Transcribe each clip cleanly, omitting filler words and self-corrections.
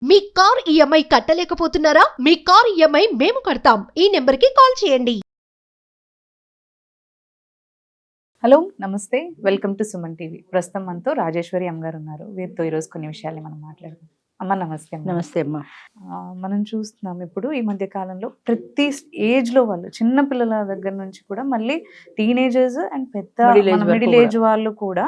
మీ car EMI కట్టలేకపోతున్నారా? మీ car EMI మేము కడతాం. ఈ నెంబర్కి కాల్ చేయండి. హలో నమస్తే, వెల్కమ్ టు సుమన్ టీవీ. ప్రస్తుతం మనతో రాజేశ్వరి అమ్మగారు ఉన్నారు. వీరితో ఈరోజు కొన్ని విషయాలు మనం మాట్లాడదాం. అమ్మ నమస్తే. నమస్తే అమ్మా. మనం చూస్తున్నాం ఇప్పుడు ఈ మధ్య కాలంలో ప్రతి ఏజ్ లో వాళ్ళు, చిన్న పిల్లల దగ్గర నుంచి కూడా మళ్ళీ టీనేజర్స్ అండ్ పెద్ద మిడిల్ ఏజ్ వాళ్ళు కూడా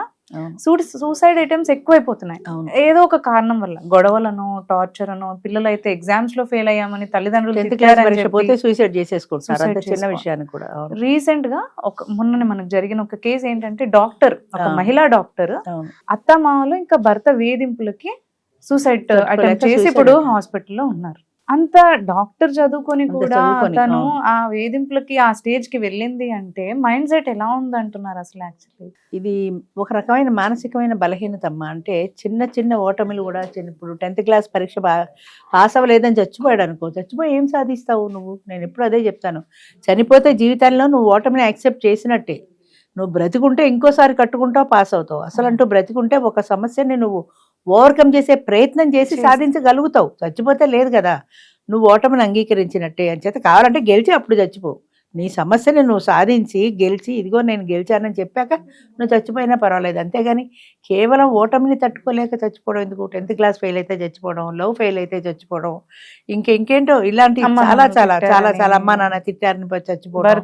సూసైడ్ ఐటమ్స్ ఎక్కువైపోతున్నాయి. ఏదో ఒక కారణం వల్ల, గొడవలను, టార్చర్ అనో, పిల్లలు అయితే ఎగ్జామ్స్ లో ఫెయిల్ అయ్యామని తల్లిదండ్రులు సూసైడ్ చేసేసుకుంటారు. చిన్న విషయాన్ని కూడా. రీసెంట్ గా మొన్న మనకు జరిగిన ఒక కేసు ఏంటంటే, డాక్టర్, ఒక మహిళా డాక్టర్ అత్తమామలు ఇంకా భర్త వేధింపులకి సూసైడ్ అటెంప్ట్ చేసి ఇప్పుడు హాస్పిటల్లో ఉన్నారు. అంత డాక్టర్ చదువుకొని కూడా తను ఆ వేధింపులకి, ఆ స్టేజ్ కి వెళ్ళింది అంటే మైండ్ సెట్ ఎలా ఉంది అంటున్నారు అసలు. యాక్చువల్లీ ఇది ఒక రకమైన మానసికమైన బలహీనత అమ్మా. అంటే చిన్న చిన్న ఓటమిలు కూడా, ఇప్పుడు 10th క్లాస్ పరీక్ష పాస్ అవ్వలేదని చచ్చిపోయాడు అనుకో, చచ్చిపోయి ఏం సాధిస్తావు నువ్వు? నేను ఎప్పుడు అదే చెప్తాను, చనిపోతే జీవితంలో నువ్వు ఓటమిని యాక్సెప్ట్ చేసినట్టే. నువ్వు బ్రతికుంటే ఇంకోసారి కట్టుకుంటావు, పాస్ అవుతావు. అసలు అంటూ బ్రతికుంటే ఒక సమస్యని నువ్వు ఓవర్కమ్ చేసే ప్రయత్నం చేసి సాధించగలుగుతావు. చచ్చిపోతే లేదు కదా, నువ్వు ఓటమిని అంగీకరించినట్టే. అని చేత కావాలంటే గెలిచి అప్పుడు చచ్చిపో. నీ సమస్యని నువ్వు సాధించి గెలిచి, ఇదిగో నేను గెలిచానని చెప్పాక నువ్వు చచ్చిపోయినా పర్వాలేదు. అంతేగాని కేవలం ఓటమిని తట్టుకోలేక చచ్చిపోవడం ఎందుకు? 10th క్లాస్ ఫెయిల్ అయితే చచ్చిపోవడం, లవ్ ఫెయిల్ అయితే చచ్చిపోవడం, ఇంకేంటో ఇలాంటి చాలా చాలా చాలా చాలా అమ్మా నాన్న తిట్టారని చచ్చిపోవడం.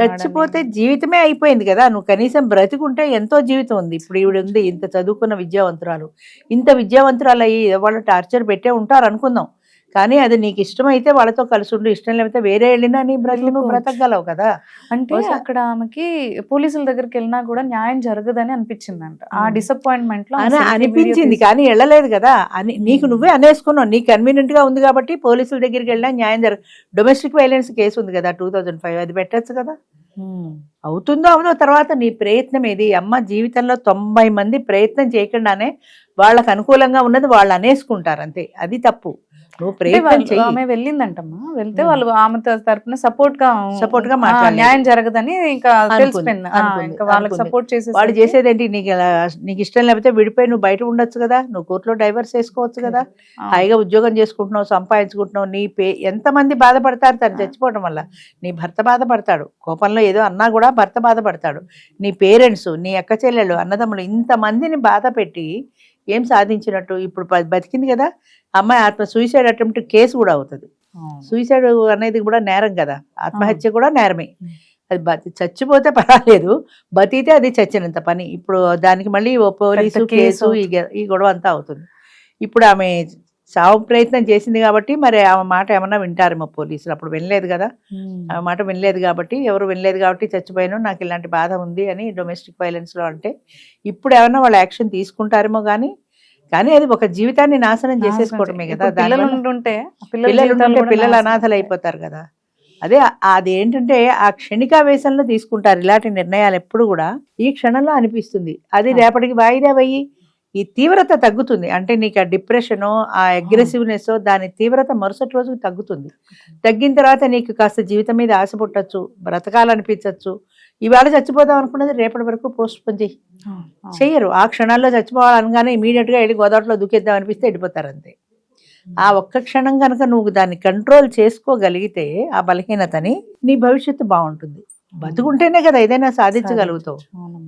చచ్చిపోతే జీవితమే అయిపోయింది కదా. నువ్వు కనీసం బ్రతికుంటే ఎంతో జీవితం ఉంది. ఇప్పుడు ఈవిడ ఉంది, ఇంత చదువుకున్న విద్యావంతురాలు, ఇంత విద్యావంతురాలు అయ్యి వాళ్ళు టార్చర్ పెట్టే ఉంటారు అనుకుందాం. కానీ అది నీకు ఇష్టమైతే వాళ్ళతో కలిసి ఉండి, ఇష్టం లేకపోతే వేరే వెళ్ళినా నీ బ్రతుకు నువ్వు బ్రతకగలవు కదా. అంటే అక్కడ ఆమెకి పోలీసుల దగ్గరికి వెళ్ళినా కూడా న్యాయం జరగదని అనిపించిందంట. ఆ డిసప్పాయింట్మెంట్ లో అనిపించింది, కానీ వెళ్ళలేదు కదా అని నీకు నువ్వే అనేసుకున్నావు. నీకు కన్వీనియంట్ గా ఉంది కాబట్టి పోలీసుల దగ్గరికి వెళ్ళినా న్యాయం డొమెస్టిక్ వైలెన్స్ కేసు ఉంది కదా 2005, అది పెట్టచ్చు కదా. అవుతుందో అవుదో తర్వాత నీ ప్రయత్నం ఏది అమ్మ. జీవితంలో 90 మంది ప్రయత్నం చేయకుండానే వాళ్ళకు అనుకూలంగా ఉన్నది వాళ్ళు అనేసుకుంటారు, అంతే. అది తప్పు. నువ్వు ప్రయత్నం చెయ్యి. ఆమె వెళ్ళిందంటమ్మా, వెళ్తే వాళ్ళు ఆమె తరపున సపోర్ట్ గా న్యాయం జరగదని ఇంకా తెలిసిపోయింది. వాళ్ళకి సపోర్ట్ చేసి వాడు చేసేదేంటి? నీకు ఇష్టం లేకపోతే విడిపోయి నువ్వు బయట ఉండొచ్చు కదా, నువ్వు కోర్టులో డైవర్స్ చేసుకోవచ్చు కదా. హాయిగా ఉద్యోగం చేసుకుంటున్నావు, సంపాదించుకుంటున్నావు. ఎంతమంది బాధపడతారు తను చచ్చిపోవడం వల్ల? నీ భర్త బాధపడతాడు, కోపంలో ఏదో అన్నా కూడా భర్త బాధపడతాడు, నీ పేరెంట్స్, నీ అక్క చెల్లెళ్ళు, అన్నదమ్ములు, ఇంతమందిని బాధ పెట్టి ఏం సాధించినట్టు? ఇప్పుడు బతికింది కదా అమ్మాయి. సూసైడ్ అటెంప్ట్ కేసు కూడా అవుతుంది. సూసైడ్ అనేది కూడా నేరం కదా, ఆత్మహత్య కూడా నేరమే. అది చచ్చిపోతే పర్వాలేదు, బతికితే అది చచ్చినంత పని. ఇప్పుడు దానికి మళ్ళీ ఓ పోలీసు కేసు, ఈ గొడవ అంతా అవుతుంది. ఇప్పుడు ఆమె సాగు ప్రయత్నం చేసింది కాబట్టి మరి ఆమె మాట ఏమన్నా వింటారేమో పోలీసులు. అప్పుడు వినలేదు కదా, ఆమె మాట వినలేదు కాబట్టి, ఎవరు వినలేదు కాబట్టి చచ్చిపోయాను, నాకు ఇలాంటి బాధ ఉంది అని డొమెస్టిక్ వైలెన్స్లో అంటే ఇప్పుడు ఏమన్నా వాళ్ళు యాక్షన్ తీసుకుంటారేమో. కానీ అది ఒక జీవితాన్ని నాశనం చేసేసుకోవడమే కదా. పిల్లలు అనాథలు అయిపోతారు కదా. అది ఏంటంటే ఆ క్షణికావేశంలో తీసుకుంటారు ఇలాంటి నిర్ణయాలు. ఎప్పుడు కూడా ఈ క్షణంలో అనిపిస్తుంది, అది రేపటికి వాయిదా అయ్యి ఈ తీవ్రత తగ్గుతుంది. అంటే నీకు ఆ డిప్రెషనో, ఆ అగ్రెసివ్నెస్, దాని తీవ్రత మరుసటి రోజుకు తగ్గుతుంది. తగ్గిన తర్వాత నీకు కాస్త జీవితం మీద ఆశ పుట్టచ్చు, బ్రతకాలనిపించచ్చు. ఇవాళ చచ్చిపోదాం అనుకున్నది రేపటి వరకు పోస్ట్ పోన్ చెయ్యరు. ఆ క్షణాల్లో చచ్చిపోవాలనగానే ఇమీడియట్గా వెళ్ళి గోదావరిలో దూకేద్దాం అనిపిస్తే వెళ్ళిపోతారు, అంతే. ఆ ఒక్క క్షణం కనుక నువ్వు దాన్ని కంట్రోల్ చేసుకోగలిగితే ఆ బలహీనతని, నీ భవిష్యత్తు బాగుంటుంది. బతుకుంటేనే కదా ఏదైనా సాధించగలుగుతావు.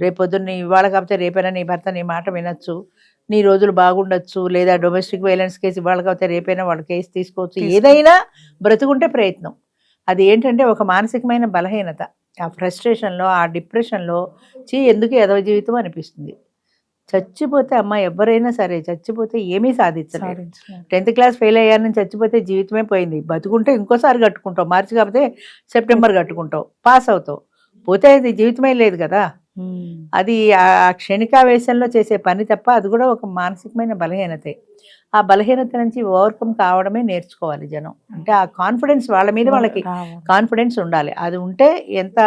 రేపొద్దున్న ఇవాళ కాకపోతే రేపైనా నీ భర్త నీ మాట వినొచ్చు, నీ రోజులు బాగుండొచ్చు. లేదా డొమెస్టిక్ వైలెన్స్ కేసు ఇవాళ కాకపోతే రేపైనా వాళ్ళు కేసు తీసుకోవచ్చు. ఏదైనా బ్రతుకుంటే ప్రయత్నం. అది ఏంటంటే ఒక మానసికమైన బలహీనత. ఆ ఫ్రస్ట్రేషన్లో, ఆ డిప్రెషన్లో ఎందుకు ఎదవ జీవితం అనిపిస్తుంది. చచ్చిపోతే అమ్మ ఎవరైనా సరే చచ్చిపోతే ఏమీ సాధించలేదు. 10th క్లాస్ ఫెయిల్ అయ్యానని చచ్చిపోతే జీవితమే పోయింది. బతుకుంటే ఇంకోసారి కట్టుకుంటావు, మార్చి కాకపోతే సెప్టెంబర్ కట్టుకుంటావు, పాస్ అవుతావు. పోతే అది జీవితమే లేదు కదా. అది ఆ క్షణికావేశంలో చేసే పని తప్ప, అది కూడా ఒక మానసికమైన బలహీనతే. ఆ బలహీనత నుంచి ఓవర్కమ్ కావడమే నేర్చుకోవాలి జనం. అంటే ఆ కాన్ఫిడెన్స్, వాళ్ళ మీద వాళ్ళకి కాన్ఫిడెన్స్ ఉండాలి. అది ఉంటే ఎంత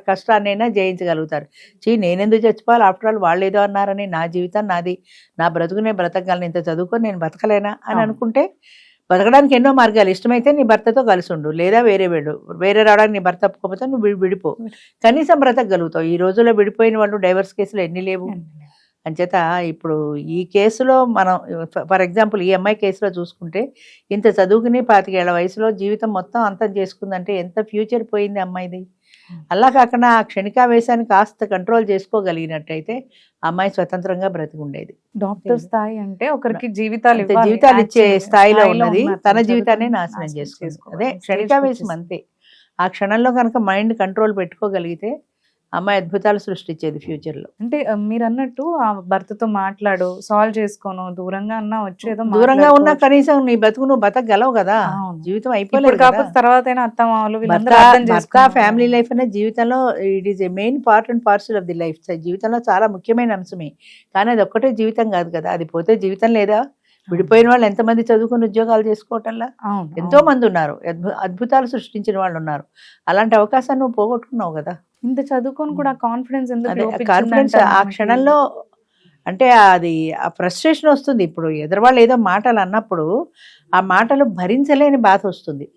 కష్టాన్నైనా జయించగలుగుతారు. నేనెందుకు చచ్చిపోవాలి, ఆఫ్టర్ ఆల్ వాళ్ళు ఏదో అన్నారని నా జీవితం నాది, నా బ్రతుకునే బ్రతకగలను, ఇంత చదువుకొని నేను బతకలేనా అని అనుకుంటే, బతకడానికి ఎన్నో మార్గాలు. ఇష్టమైతే నీ భర్తతో కలిసి ఉండు, లేదా వేరే రావడానికి నీ భర్త తప్పకపోతే నువ్వు విడిపో, కనీసం బ్రతకగలుగుతావు. ఈ రోజుల్లో విడిపోయిన వాళ్ళు డైవర్స్ కేసులు ఎన్ని లేవు. అంచేత ఇప్పుడు ఈ కేసులో మనం ఫర్ ఎగ్జాంపుల్ ఈ అమ్మాయి కేసులో చూసుకుంటే ఇంత చదువుకుని 25 ఏళ్ల వయసులో జీవితం మొత్తం అంతం చేసుకుందంటే ఎంత ఫ్యూచర్ పోయింది అమ్మాయిది. అలా కాకుండా ఆ క్షణికావేశాన్ని కాస్త కంట్రోల్ చేసుకోగలిగినట్టయితే అమ్మాయి స్వతంత్రంగా బ్రతికి ఉండేది. డాక్టర్ స్థాయి అంటే ఒకరికి జీవితాలు అంతే, ఇవ్వాలి. జీవితాలు ఇచ్చే Actually, స్థాయిలో ఉన్నది, ఉన్నారు. తన జీవితాన్ని చదువుకుని నాశనం చేసుకుంది. చేసుకోవాలి. అదే Stage క్షణికావేశం వచ్చేసి. అంతే. ఆ క్షణంలో కనుక మైండ్ కంట్రోల్ పెట్టుకోగలిగితే అమ్మాయి అద్భుతాలు సృష్టించేది ఫ్యూచర్ లో. అంటే మీరు అన్నట్టు ఆ భర్తతో మాట్లాడు, సాల్వ్ చేసుకోను, దూరంగా అన్నా వచ్చేదో దూరంగా ఉన్నా కనీసం నీ బతుకు నువ్వు బతకగలవు కదా, అవును. జీవితం ఇప్పుడు అయిపోలేదు కాకపోతే కదా. తర్వాత అయినా అత్త మామలు వీళ్ళందరూ భర్త అర్థం చేసుకుంటారు. ఫ్యామిలీ లైఫ్ అనేది జీవితంలో it is a main part and parcel of the life. జీవితంలో చాలా ముఖ్యమైన అంశమే, కానీ అది ఒక్కటే జీవితం కాదు కదా. అది పోతే జీవితం లేదా? విడిపోయిన వాళ్ళు ఎంతమంది చదువుకుని ఉద్యోగాలు చేసుకోవటంలా అవును, ఎంతో మంది ఉన్నారు, అద్భుతాలు సృష్టించిన వాళ్ళు ఉన్నారు. అలాంటి అవకాశాన్ని నువ్వు పోగొట్టుకున్నావు కదా. ఇంత చదువుకొని కూడా కాన్ఫిడెన్స్ ఎందుకు అదే లోపించింది కాన్ఫిడెన్స్ అంటారు ఆ మనకి? క్షణంలో అంటే అది ఆ ఫ్రస్ట్రేషన్ వస్తుంది. ఇప్పుడు ఎదురువాళ్ళు ఏదో మాటలు అన్నప్పుడు ఆ మాటలు భరించలేని బాధ వస్తుంది,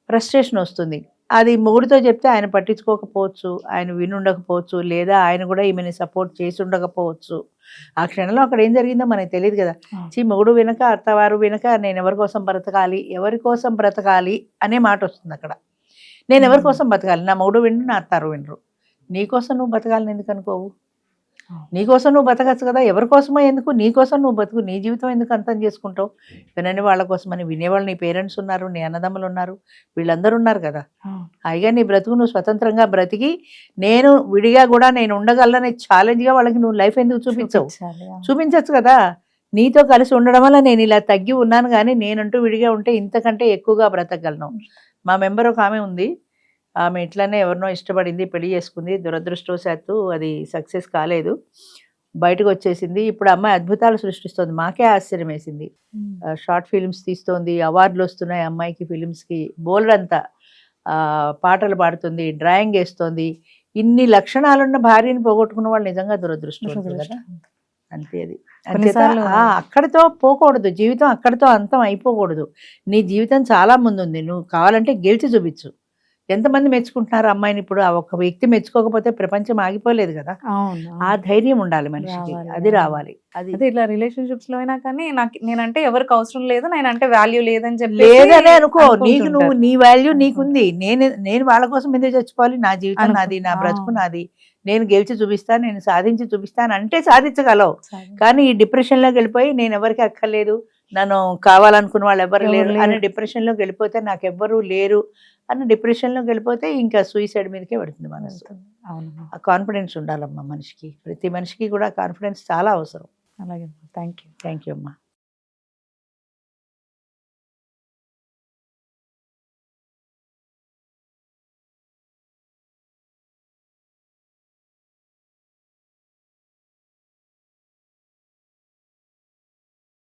ఫ్రస్ట్రేషన్ వస్తుంది. అది మొగుడితో చెప్తే ఆయన పట్టించుకోకపోవచ్చు, ఆయన వినుండకపోవచ్చు, లేదా ఆయన కూడా ఈమెని సపోర్ట్ చేసి ఉండకపోవచ్చు. ఆ క్షణంలో అక్కడ ఏం జరిగిందో మనకి తెలియదు కదా. మొగుడు వెనక అత్తవారు వెనక నేను ఎవరి కోసం బ్రతకాలి అనే మాట వస్తుంది అక్కడ. నేను ఎవరి కోసం బతకాలి? నా మొగుడు వినరు, నా అత్తారు వినరు. నీకోసం నువ్వు బతకాలని ఎందుకు అనుకోవు? నీకోసం నువ్వు బతకచ్చు కదా. ఎవరి కోసమో ఎందుకు? నీకోసం నువ్వు బతుకు. నీ జీవితం ఎందుకు అంతం చేసుకుంటావు? వినని వాళ్ళ కోసమని. వినేవాళ్ళు నీ పేరెంట్స్ ఉన్నారు, నీ అన్నదమ్ములు ఉన్నారు, వీళ్ళందరూ ఉన్నారు కదా. హాయిగా నీ బ్రతుకు నువ్వు స్వతంత్రంగా బ్రతికి నేను విడిగా కూడా నేను ఉండగలనే ఛాలెంజ్గా వాళ్ళకి నువ్వు లైఫ్ ఎందుకు చూపించవు? చూపించచ్చు కదా. నీతో కలిసి ఉండడం వల్ల నేను ఇలా తగ్గి ఉన్నాను, కానీ నేనంటూ విడిగా ఉంటే ఇంతకంటే ఎక్కువగా బ్రతకగలను. మా మెంబర్ ఒక ఆమె ఉంది, ఆమె ఇట్లానే ఎవరినో ఇష్టపడింది, పెళ్లి చేసుకుంది. దురదృష్టవశాత్తు అది సక్సెస్ కాలేదు, బయటకు వచ్చేసింది. ఇప్పుడు అమ్మాయి అద్భుతాలు సృష్టిస్తుంది. మాకే ఆశ్చర్యం వేసింది. షార్ట్ ఫిల్మ్స్ తీస్తోంది, అవార్డులు వస్తున్నాయి అమ్మాయికి, ఫిలిమ్స్కి బోల్డంతా. పాటలు పాడుతుంది, డ్రాయింగ్ వేస్తోంది. ఇన్ని లక్షణాలున్న భార్యని పోగొట్టుకున్న వాళ్ళు నిజంగా దురదృష్టవంతులు కదా. అంతే అది. అక్కడితో పోకూడదు జీవితం, అక్కడితో అంతం అయిపోకూడదు. నీ జీవితం చాలా ముందుంది. నువ్వు కావాలంటే గెలిచి చూపించు. ఎంతమంది మెచ్చుకుంటున్నారు అమ్మాయిని ఇప్పుడు? ఆ ఒక్క వ్యక్తి మెచ్చుకోకపోతే ప్రపంచం ఆగిపోలేదు కదా. ఆ ధైర్యం ఉండాలి మనిషికి, అది రావాలి. అదే ఇట్లా రిలేషన్షిప్స్ లో అయినా కానీ నేనంటే ఎవరికి అవసరం లేదు, నేనంటే వాల్యూ లేదని చెప్పి లేదనే అనుకో. నీకు నువ్వు నీ వాల్యూ నీకుంది. నేను వాళ్ళ కోసం ఎందుకు చచ్చిపోవాలి? నా జీవితం నాది, నా బ్రతుకు నాది, నేను గెలిచి చూపిస్తాను, నేను సాధించి చూపిస్తాను అంటే సాధించగలవు. కానీ ఈ డిప్రెషన్ లోకి వెళ్ళిపోయి నేను ఎవరికి అక్కర్లేదు, నన్ను కావాలనుకున్న వాళ్ళు ఎవరు లేరు అనే డిప్రెషన్ లోకి వెళ్ళిపోతే, నాకెవ్వరూ లేరు అన్న డిప్రెషన్ లోకి వెళ్ళిపోతే ఇంకా సూసైడ్ మీదకే పడుతుంది మనసు. ఆ కాన్ఫిడెన్స్ ఉండాలమ్మా మనిషికి. ప్రతి మనిషికి కూడా కాన్ఫిడెన్స్ చాలా అవసరం. అలాగే, థ్యాంక్ యూ అమ్మా.